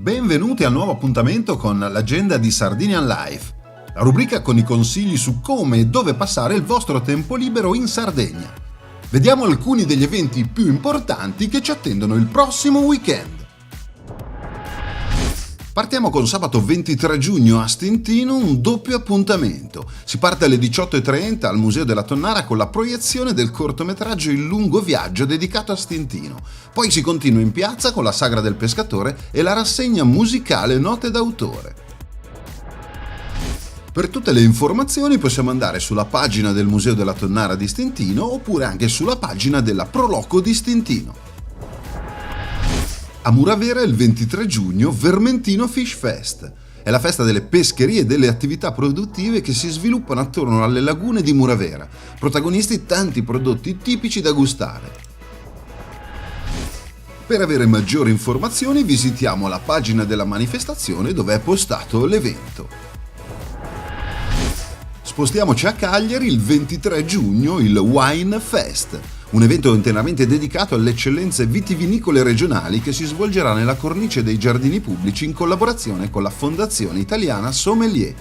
Benvenuti al nuovo appuntamento con l'agenda di Sardinian Life, la rubrica con i consigli su come e dove passare il vostro tempo libero in Sardegna. Vediamo alcuni degli eventi più importanti che ci attendono il prossimo weekend. Partiamo con sabato 23 giugno a Stintino, un doppio appuntamento. Si parte alle 18:30 al Museo della Tonnara con la proiezione del cortometraggio Il lungo viaggio dedicato a Stintino. Poi si continua in piazza con la Sagra del Pescatore e la rassegna musicale Note d'autore. Per tutte le informazioni possiamo andare sulla pagina del Museo della Tonnara di Stintino oppure anche sulla pagina della Proloco di Stintino. A Muravera il 23 giugno Vermentino Fish Fest. È la festa delle pescherie e delle attività produttive che si sviluppano attorno alle lagune di Muravera. Protagonisti tanti prodotti tipici da gustare. Per avere maggiori informazioni visitiamo la pagina della manifestazione dove è postato l'evento. Spostiamoci a Cagliari il 23 giugno il Wine Fest. Un evento interamente dedicato alle eccellenze vitivinicole regionali che si svolgerà nella cornice dei giardini pubblici in collaborazione con la Fondazione Italiana Sommelier.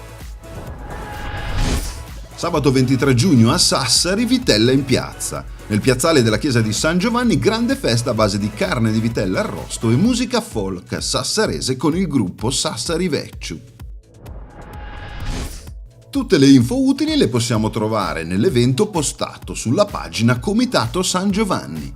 Sabato 23 giugno a Sassari, vitella in piazza. Nel piazzale della chiesa di San Giovanni, grande festa a base di carne di vitella arrosto e musica folk sassarese con il gruppo Sassari Vecciu. Tutte le info utili le possiamo trovare nell'evento postato sulla pagina Comitato San Giovanni.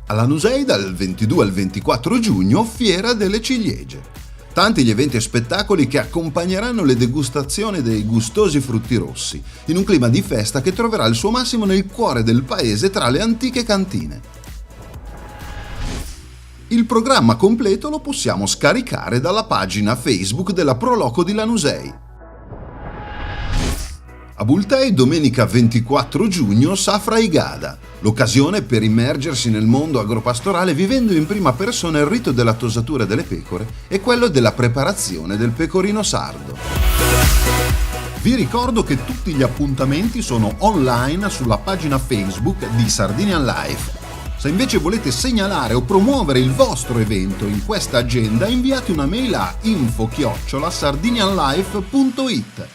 Alla Nusei dal 22 al 24 giugno Fiera delle Ciliegie. Tanti gli eventi e spettacoli che accompagneranno le degustazioni dei gustosi frutti rossi, in un clima di festa che troverà il suo massimo nel cuore del paese tra le antiche cantine. Il programma completo lo possiamo scaricare dalla pagina Facebook della Proloco di Lanusei. A Bultei domenica 24 giugno Safra Igada, l'occasione per immergersi nel mondo agropastorale vivendo in prima persona il rito della tosatura delle pecore e quello della preparazione del pecorino sardo. Vi ricordo che tutti gli appuntamenti sono online sulla pagina Facebook di Sardinian Life. Se invece volete segnalare o promuovere il vostro evento in questa agenda, inviate una mail a info@sardinianlife.it.